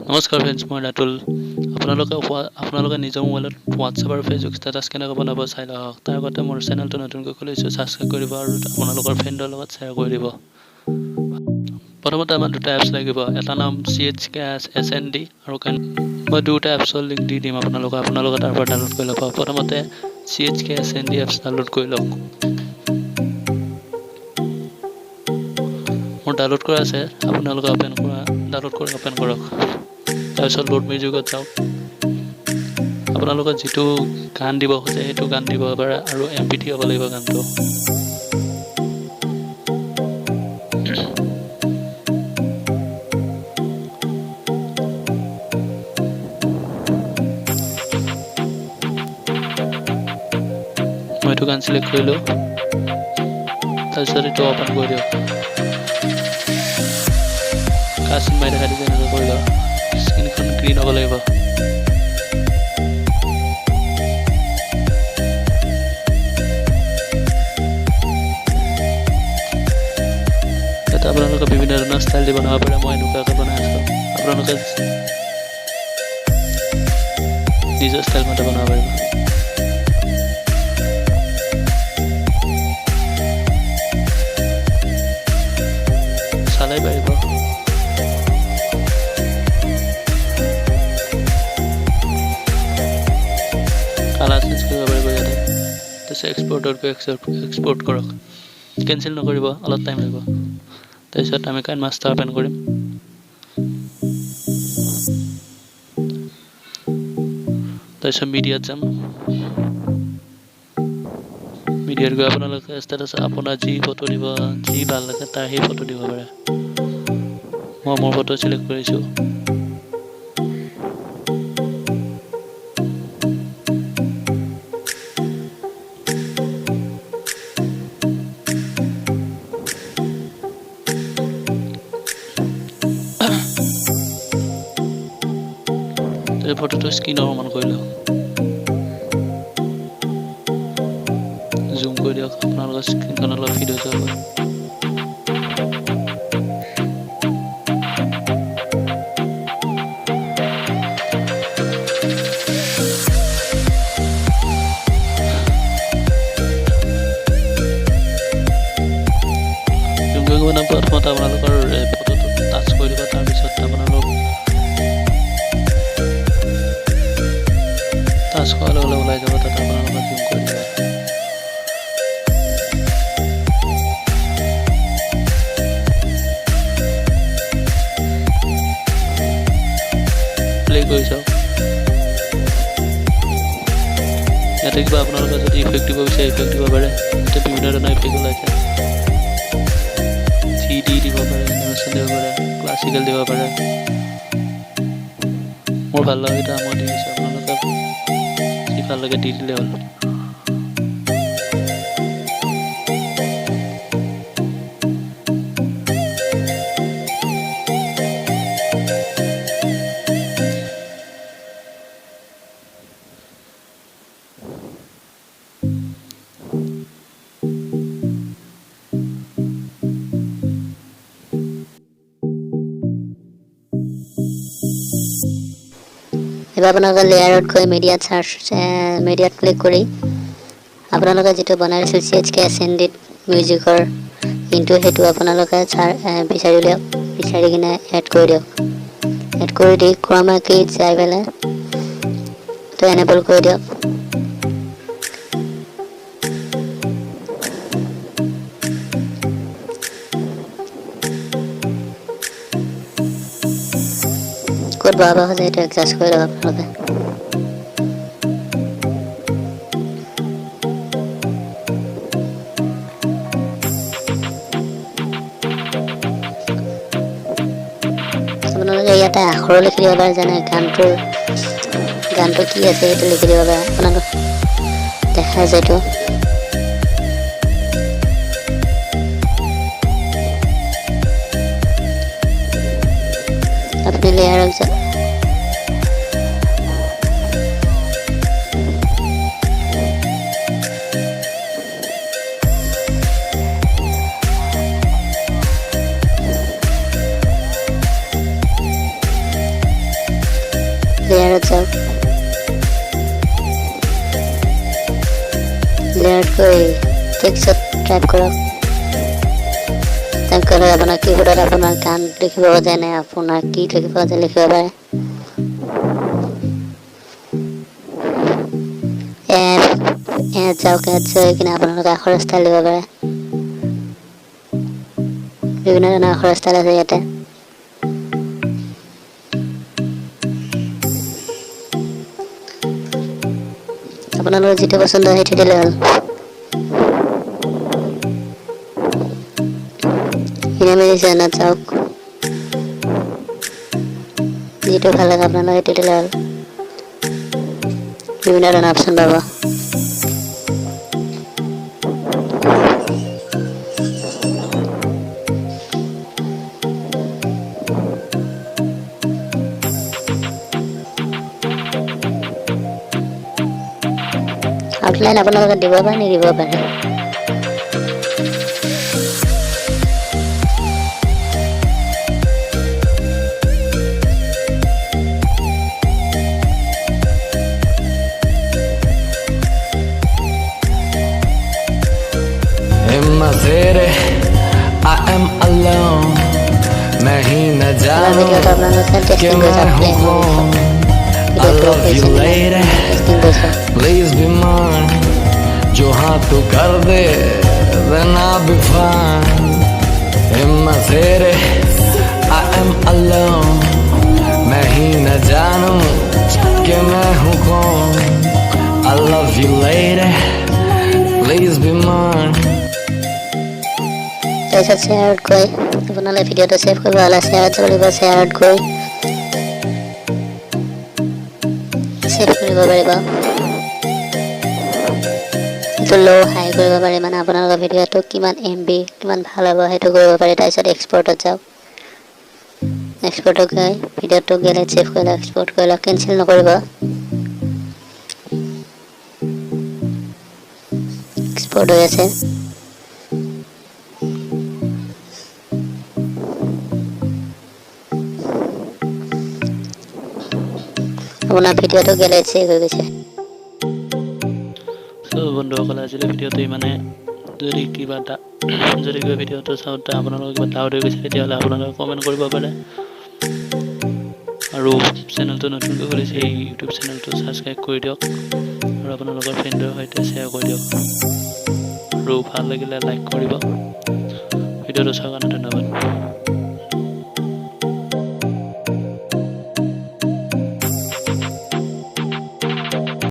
নমস্কাৰ ফ্ৰেণ্ডছ, মই ৰাতুল। আপোনালোকে নিজৰ মোবাইলত হোৱাটছআপ আৰু ফেচবুক ষ্টেটাছ কেনেকৈ বনাব চাই লওক। তাৰ আগতে মোৰ চেনেলটো নতুনকৈ খুলিছোঁ, ছাবস্ক্ৰাইব কৰিব আৰু আপোনালোকৰ ফ্ৰেণ্ডৰ লগত শ্বেয়াৰ কৰি দিব। প্ৰথমতে আমাৰ দুটা এপছ লাগিব, এটা নাম CHKSND আৰু মই দুটা এপছৰ লিংক দি দিম আপোনালোকে তাৰ পৰা ডাউনলোড কৰি ল'ব। প্ৰথমতে CHKSND এপছ ডাউনলোড কৰি লওক। মোৰ ডাউনলোড কৰা আছে, আপোনালোকে ডাউনলোড কৰি অ'পেন কৰক। তাৰপিছত লোড মিউজিকত যাওক। আপোনালোকে যিটো গান দিব খোজে সেইটো গান দিব পাৰে আৰু MP3 হ'ব লাগিব গানটো। মই এইটো গান চিলেক্ট কৰিলোঁ। তাৰপিছত এইটো অ'পেন কৰি দিয়ক। কাচিন মাৰি দেখা দিছে, এনেকৈ কৰি লওক। স্ক্ৰীনখন গ্ৰীণ হ'ব লাগিব। এটা আপোনালোকে বিভিন্ন ধৰণৰ ষ্টাইল দি বনাব পাৰে। মই এনেকুৱাকৈ বনাই আছোঁ। আপোনালোকে নিজৰ ষ্টাইল মতে বনাব পাৰিব। চালেই পাৰিব। কালাৰ চেঞ্জ কৰিব পাৰিব ইয়াতে। তাৰপিছত এক্সপৰ্ট কৰক। কেনচেল নকৰিব, অলপ টাইম লাগিব। তাৰপিছত আমি কাইনমাষ্টাৰ অ'পেন কৰিম। তাৰপিছত মিডিয়াত যাম। মিডিয়াত গৈ আপোনালোকে ষ্টেটাছ আপোনাৰ যি ফটো দিব, যি ভাল লাগে তাৰ সেই ফটো দিব পাৰে। মই মোৰ ফটো চিলেক্ট কৰিছোঁ। ফটোটো স্ক্ৰীনৰ সমান কৰি লওক। জুম কৰি দিয়ক, আপোনালোকৰ স্ক্ৰীনখন অলপ ফিট হৈ যাব। জুম কৰি মানে প্ৰথমতে আপোনালোকৰ ফটোটো টাচ কৰি দিব। তাৰপিছত আপোনালোক টাচ কৰাৰ লগে লগে ওলাই যাব। তাত আপোনালোকে জুম কৰি দিব। প্লে কৰি চাওক। ইয়াতে কিবা আপোনালোকে যদি ইফেক্ট দিব বিচাৰে ইফেক্ট দিব পাৰে। ইয়াতে বিভিন্ন ধৰণৰ ইফেক্ট ওলাইছে। 3D দিব পাৰে, এনিমেশ্যন দিব পাৰে, ক্লাছিকেল দিব পাৰে। মোৰ ভাল লাগে এটা মই দি দিছোঁ। আপোনালোকে যি ভাল লাগে দি দিলে হ'ল। এবার আপোনালোকে লেয়াৰত গৈ মিডিয়াত ক্লিক কৰি আপোনালোকে যিটো বনাই লৈছিল CHKSND মিউজিকৰ ইনটো সেইটো আপোনালোকে বিচাৰি উলিয়াওক। বিচাৰি কিনে এড কৰি দিয়ক। এড কৰি দি ক্ৰমা কীত যাই পেলাই তো এনেবল কৰি দিয়ক। ক'ত বহাব খোজে সেইটো এডজাষ্ট কৰি লওক আপোনালোকে। আপোনালোকে ইয়াতে আখৰো লিখি দিব পাৰে, যেনে গানটো কি আছে সেইটো লিখি দিব পাৰে। আপোনালোক দেখা যায়তো আপুনি লেয়াৰত যাওক। লেয়াৰত যাওক লেয়াৰত গৈ টেক্সট টাইপ কৰক টাইপ কৰি আপোনাৰ কীবোৰ্ডত আপোনাৰ গান লিখিব খোজে নে আপোনাৰ কি লিখিব খোজে লিখিব পাৰে যাওক এড গৈ কিনে আপোনালোকে আখৰ ষ্টাইল দিব পাৰে বিভিন্ন ধৰণৰ আখৰ ষ্টাইল আছে ইয়াতে আপোনালোকৰ যিটো পচন্দ হয় সেইটো দিলে হ'ল ইমেজিনেশ্যনত যাওক যিটো ভাল লাগে আপোনালোকে সেইটো দিলে হ'ল বিভিন্ন ধৰণৰ অপশ্যন পাব আউটলাইন আপোনালোকে দিব পাৰে নিদিব পাৰে तेरे I am alone मैं ही न जानूं ভিডিওটা আপোনালোকে कि টেষ্টিং কৰি मैं চাওক हूँ कौन I love you lady testing কৰি চাওক please be mine जो हाँ तू कर दे then I'll be fine हिम्मत तेरे I am alone मैं ही न जानूं कि मैं हूँ कौन I love you lady please be mine তাৰপিছত শ্বেয়াৰত গৈ আপোনালোকে ভিডিঅ'টো ছেভ কৰিব হ'লে শ্বেয়াৰত যাব লাগিব শ্বেয়াৰত গৈ ছেভ কৰিব পাৰিব এইটো ল' হাই কৰিব পাৰি মানে আপোনালোকৰ ভিডিঅ'টো কিমান MB কিমান ভাল হ'ব সেইটো কৰিব পাৰি তাৰপিছত এক্সপৰ্টত যাওক এক্সপৰ্টত গৈ ভিডিঅ'টো গেলেৰিত ছেভ কৰি লওক এক্সপৰ্ট কৰি লওক কেনচেল নকৰিব এক্সপৰ্ট হৈ আছে আপোনাৰ ভিডিঅ'টো গেলেৰিত ছেভ হৈ গৈছে বন্ধুসকলে আজিলৈ ভিডিঅ'টো ইমানে যদি কিবা ভিডিঅ'টো চাওঁতে আপোনালোকৰ কিবা ডাউট হৈ গৈছে তেতিয়াহ'লে আপোনালোকে কমেণ্ট কৰিব পাৰে আৰু চেনেলটো নতুনকৈ খুলিছে এই ইউটিউব চেনেলটো ছাবস্ক্ৰাইব কৰি দিয়ক আৰু আপোনালোকৰ ফ্ৰেণ্ডৰ সৈতে শ্বেয়াৰ কৰি দিয়ক আৰু ভাল লাগিলে লাইক কৰিব ভিডিঅ'টো চোৱাৰ কাৰণে ধন্যবাদ